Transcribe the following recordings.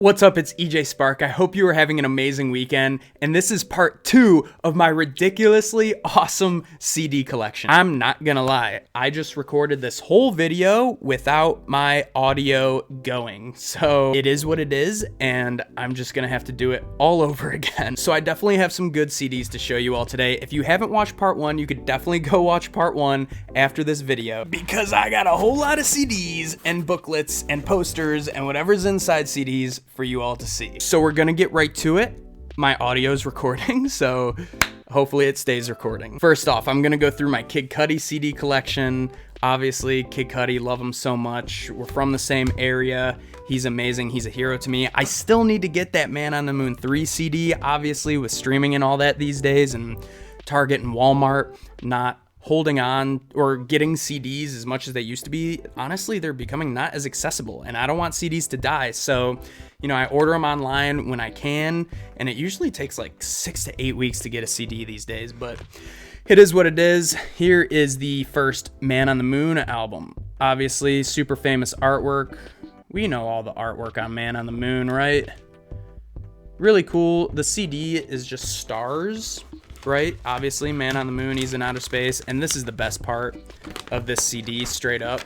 What's up, it's EJ Spark. I hope you are having an amazing weekend, and this is part 2 of my ridiculously awesome CD collection. I'm not gonna lie, I just recorded this whole video without my audio going, so it is what it is, and I'm just gonna have to do it all over again. So I definitely have some good CDs to show you all today. If you haven't watched part 1, you could definitely go watch part 1 after this video, because I got a whole lot of CDs and booklets and posters and whatever's inside CDs for you all to see. So we're gonna get right to it. My audio is recording, so hopefully it stays recording. First off, I'm gonna go through my Kid Cudi CD collection. Obviously, Kid Cudi, love him so much. We're from the same area. He's amazing. He's a hero to me. I still need to get that Man on the Moon 3 CD, obviously, with streaming and all that these days, and Target and Walmart not holding on or getting CDs as much as they used to be. Honestly, they're becoming not as accessible, and I don't want CDs to die. So, you know, I order them online when I can, and it usually takes like 6 to 8 weeks to get a CD these days, but it is what it is. Here is the first Man on the Moon album. Obviously, super famous artwork. We know all the artwork on Man on the Moon, right? Really cool. The CD is just stars, right? Obviously, Man on the Moon, he's in outer space, and this is the best part of this CD, straight up.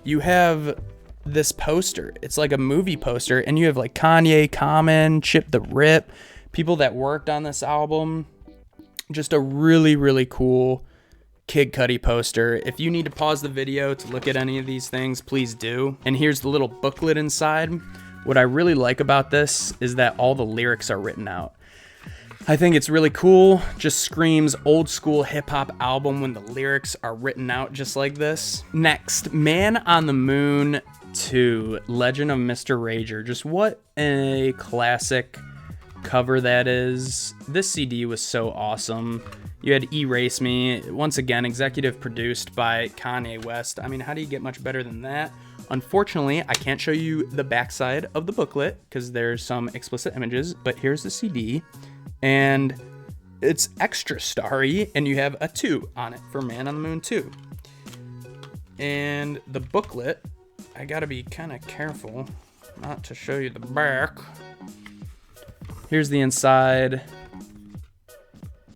You have this poster. It's like a movie poster, and you have like Kanye, Common, Chip the Rip, people that worked on this album. Just a really, really cool Kid Cudi poster. If you need to pause the video to look at any of these things, please do. And here's the little booklet inside. What I really like about this is that all the lyrics are written out. I think it's really cool. Just screams old school hip hop album when the lyrics are written out just like this. Next, Man on the Moon 2, Legend of Mr. Rager. Just what a classic cover that is. This CD was so awesome. You had Erase Me, once again, executive produced by Kanye West. I mean, how do you get much better than that? Unfortunately, I can't show you the backside of the booklet because there's some explicit images, but here's the CD. And it's extra starry, and you have a 2 on it for Man on the Moon 2. And the booklet, I gotta be kind of careful not to show you the back. Here's the inside.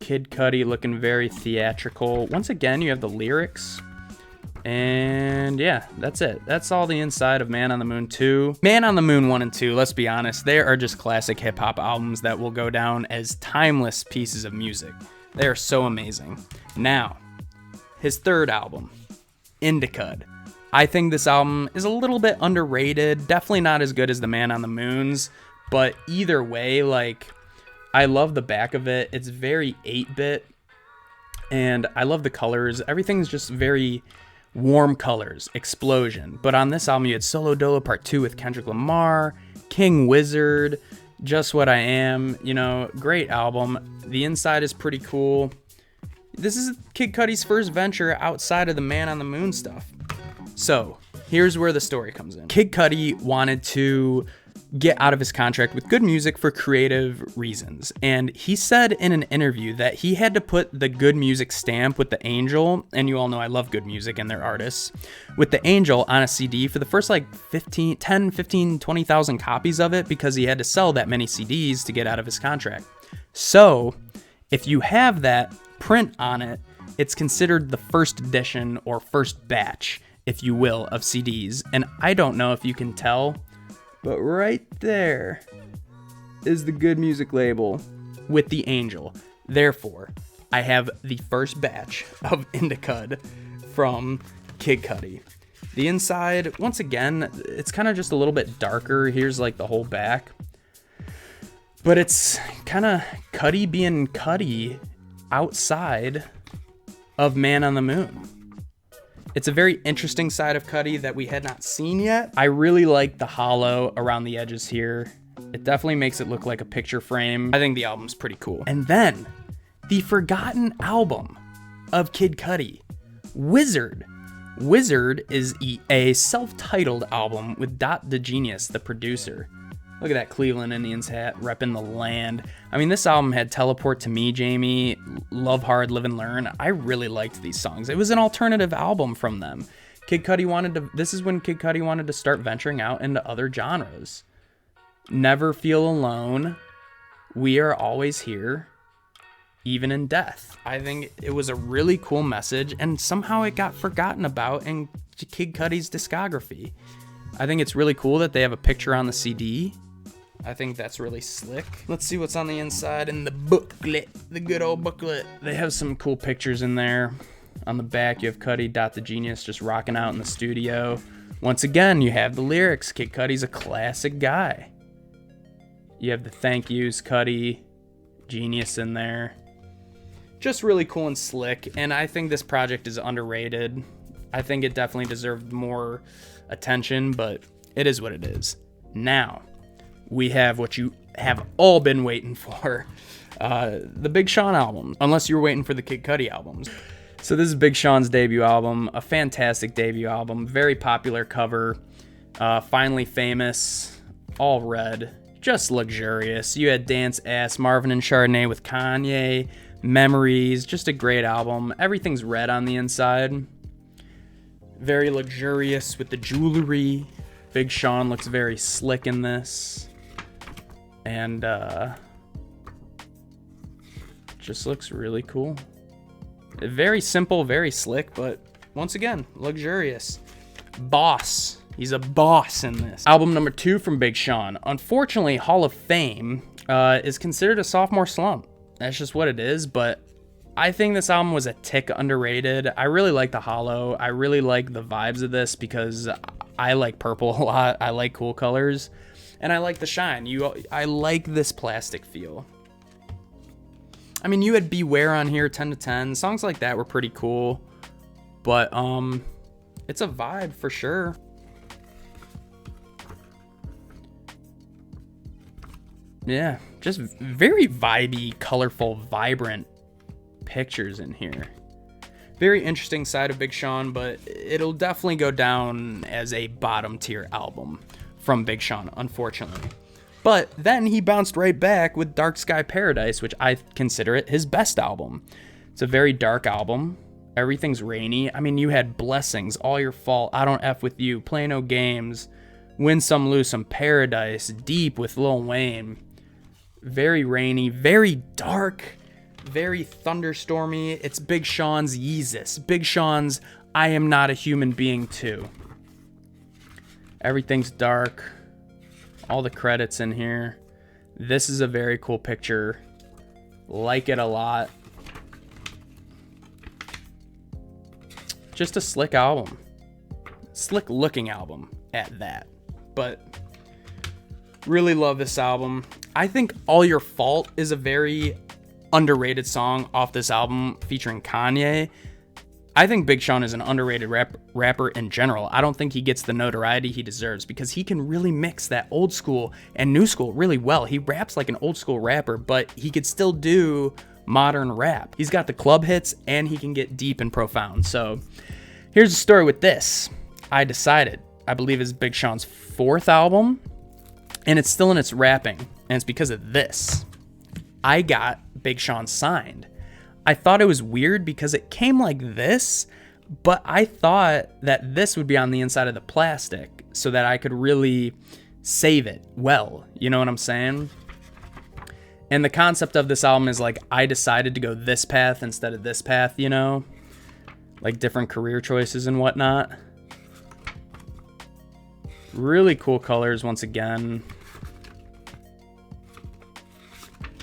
Kid Cudi looking very theatrical. Once again, you have the lyrics. And yeah, that's it. That's all the inside of Man on the Moon 2. Man on the Moon 1 and 2, let's be honest, they are just classic hip-hop albums that will go down as timeless pieces of music. They are so amazing. Now, his third album, Indicud. I think this album is a little bit underrated, definitely not as good as the Man on the Moons, but either way, like, I love the back of it. It's very 8-bit, and I love the colors. Everything's just very warm colors, explosion. But on this album, you had Solo Dolo Part 2 with Kendrick Lamar, King Wizard, Just What I Am, you know, great album. The inside is pretty cool. This is Kid Cudi's first venture outside of the Man on the Moon stuff. So, here's where the story comes in. Kid Cudi wanted to get out of his contract with Good Music for creative reasons. And he said in an interview that he had to put the Good Music stamp with the Angel, and you all know I love Good Music and their artists, with the Angel on a CD for the first like 10, 15, 20,000 copies of it, because he had to sell that many CDs to get out of his contract. So if you have that print on it, it's considered the first edition or first batch, if you will, of CDs. And I don't know if you can tell, but right there is the Good Music label with the Angel. Therefore, I have the first batch of Indicud from Kid Cudi. The inside, once again, it's kind of just a little bit darker. Here's like the whole back. But it's kind of Cudi being Cudi outside of Man on the Moon. It's a very interesting side of Cudi that we had not seen yet. I really like the hollow around the edges here. It definitely makes it look like a picture frame. I think the album's pretty cool. And then, the forgotten album of Kid Cudi, Wizard. Wizard is a self-titled album with Dot the Genius, the producer. Look at that Cleveland Indians hat, repping the land. I mean, this album had Teleport to Me, Jamie, Love Hard, Live and Learn. I really liked these songs. It was an alternative album from them. This is when Kid Cudi wanted to start venturing out into other genres. Never feel alone. We are always here, even in death. I think it was a really cool message, and somehow it got forgotten about in Kid Cudi's discography. I think it's really cool that they have a picture on the CD. I think that's really slick. Let's see what's on the inside in the booklet, the good old booklet. They have some cool pictures in there. On the back, you have Cudi, the Genius, just rocking out in the studio. Once again, you have the lyrics. Kid Cudi's a classic guy. You have the thank yous, Cudi, Genius in there. Just really cool and slick, and I think this project is underrated. I think it definitely deserved more attention, but it is what it is. Now, we have what you have all been waiting for, the Big Sean album, unless you were waiting for the Kid Cudi albums. So this is Big Sean's debut album, a fantastic debut album, very popular cover, Finally Famous, all red, just luxurious. You had Dance Ass, Marvin and Chardonnay with Kanye, Memories, just a great album. Everything's red on the inside. Very luxurious with the jewelry. Big Sean looks very slick in this. And just looks really cool. Very simple, very slick, but once again, luxurious. Boss. He's a boss in this. Album number 2 from Big Sean. Unfortunately, Hall of Fame is considered a sophomore slump. That's just what it is, but I think this album was a tick underrated. I really like the Hollow. I really like the vibes of this because I like purple a lot. I like cool colors, and I like the shine. I like this plastic feel. I mean, you had Beware on here, 10 to 10. Songs like that were pretty cool, but it's a vibe for sure. Yeah, just very vibey, colorful, vibrant pictures in here. Very interesting side of Big Sean, but it'll definitely go down as a bottom tier album from Big Sean, unfortunately. But then he bounced right back with Dark Sky Paradise, which I consider it his best album. It's a very dark album. Everything's rainy. I mean, you had Blessings, All Your Fault, I Don't F With You, Play No Games, Win Some, Lose Some, Paradise, Deep with Lil Wayne. Very rainy, very dark, very thunderstormy. It's Big Sean's Yeezus. Big Sean's I Am Not a Human Being too. Everything's dark. All the credits in here. This is a very cool picture. Like it a lot. Just a slick album. Slick looking album at that. But really love this album. I think All Your Fault is a very underrated song off this album featuring Kanye. I think Big Sean is an underrated rapper in general. I don't think he gets the notoriety he deserves because he can really mix that old school and new school really well. He raps like an old school rapper, but he could still do modern rap. He's got the club hits and he can get deep and profound. So here's the story with this. I Decided, I believe, is Big Sean's 4th album, and it's still in its rapping, and it's because of this. I got Big Sean signed. I thought it was weird because it came like this, but I thought that this would be on the inside of the plastic so that I could really save it well. You know what I'm saying? And the concept of this album is like, I decided to go this path instead of this path, you know? Like different career choices and whatnot. Really cool colors once again.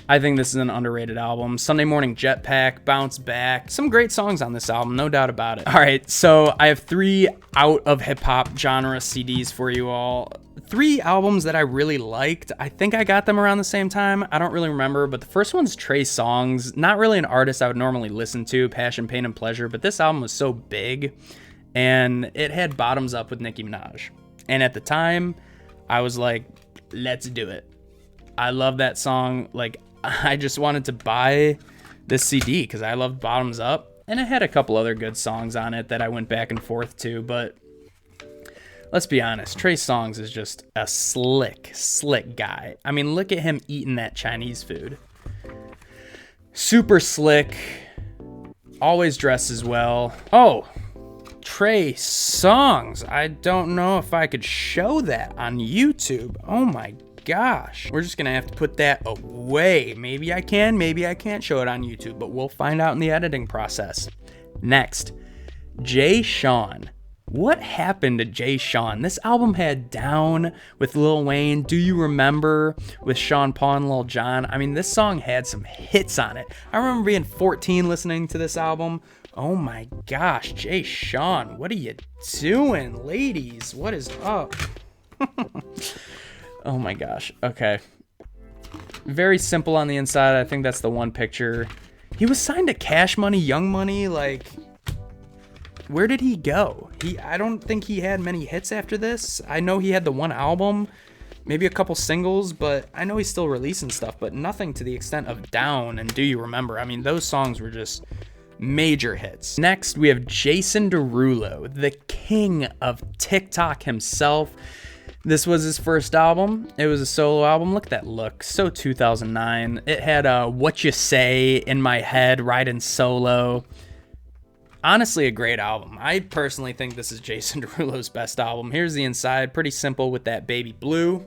I think this is an underrated album. Sunday Morning Jetpack, Bounce Back. Some great songs on this album, no doubt about it. All right, so I have 3 out of hip-hop genre CDs for you all. 3 albums that I really liked. I think I got them around the same time. I don't really remember, but the first one's Trey Songz. Not really an artist I would normally listen to, Passion, Pain, and Pleasure, but this album was so big, and it had Bottoms Up with Nicki Minaj. And at the time, I was like, let's do it. I love that song. Like, I just wanted to buy this CD because I loved Bottoms Up, and it had a couple other good songs on it that I went back and forth to, but let's be honest, Trey Songz is just a slick guy. I mean, look at him eating that Chinese food. Super slick, always dresses well. Oh, Trey Songz. I don't know if I could show that on YouTube. Oh my gosh. We're just gonna have to put that away. Maybe I can, maybe I can't show it on YouTube, but we'll find out in the editing process. Next, Jay Sean. What happened to Jay Sean? This album had Down with Lil Wayne, Do You Remember with Sean Paul and Lil Jon. I mean, this song had some hits on it. I remember being 14 listening to this album. Oh my gosh, Jay Sean, what are you doing? Ladies, what is up? Oh my gosh, okay. Very simple on the inside. I think that's the one picture. He was signed to Cash Money, Young Money, like... Where did he go? I don't think he had many hits after this. I know he had the one album, maybe a couple singles, but I know he's still releasing stuff, but nothing to the extent of Down and Do You Remember. I mean, those songs were just major hits. Next, we have Jason Derulo, the king of TikTok himself. This was his first album. It was a solo album. Look at that look. So 2009. It had What You Say, In My Head, riding solo. Honestly, a great album. I personally think this is Jason Derulo's best album. Here's the inside, pretty simple with that baby blue.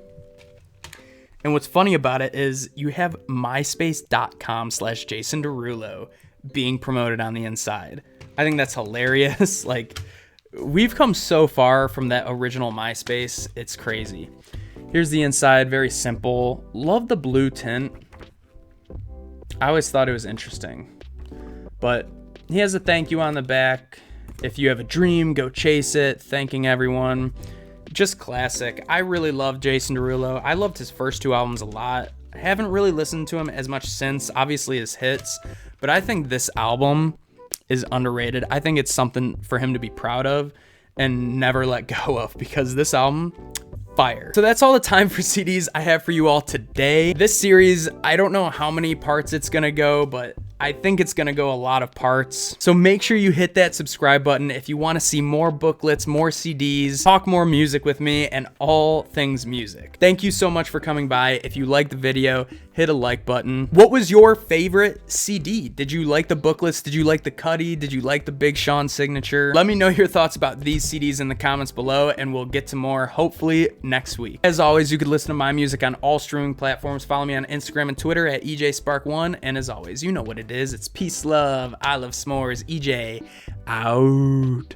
And what's funny about it is you have myspace.com/Jason Derulo being promoted on the inside. I think that's hilarious. Like, we've come so far from that original MySpace. It's crazy. Here's the inside, very simple. Love the blue tint. I always thought it was interesting. But he has a thank you on the back. If you have a dream, go chase it. Thanking everyone. Just classic. I really love Jason Derulo. I loved his first two albums a lot. I haven't really listened to him as much since, obviously his hits, but I think this album is underrated. I think it's something for him to be proud of and never let go of, because this album, fire. So that's all the time for CDs I have for you all today. This series, I don't know how many parts it's gonna go, but I think it's gonna go a lot of parts. So make sure you hit that subscribe button if you wanna see more booklets, more CDs, talk more music with me, and all things music. Thank you so much for coming by. If you liked the video, hit a like button. What was your favorite CD? Did you like the booklets? Did you like the Cudi? Did you like the Big Sean signature? Let me know your thoughts about these CDs in the comments below, and we'll get to more hopefully next week. As always, you can listen to my music on all streaming platforms. Follow me on Instagram and Twitter at EJSpark1. And as always, you know what it is. It's peace, love. I love s'mores. EJ out.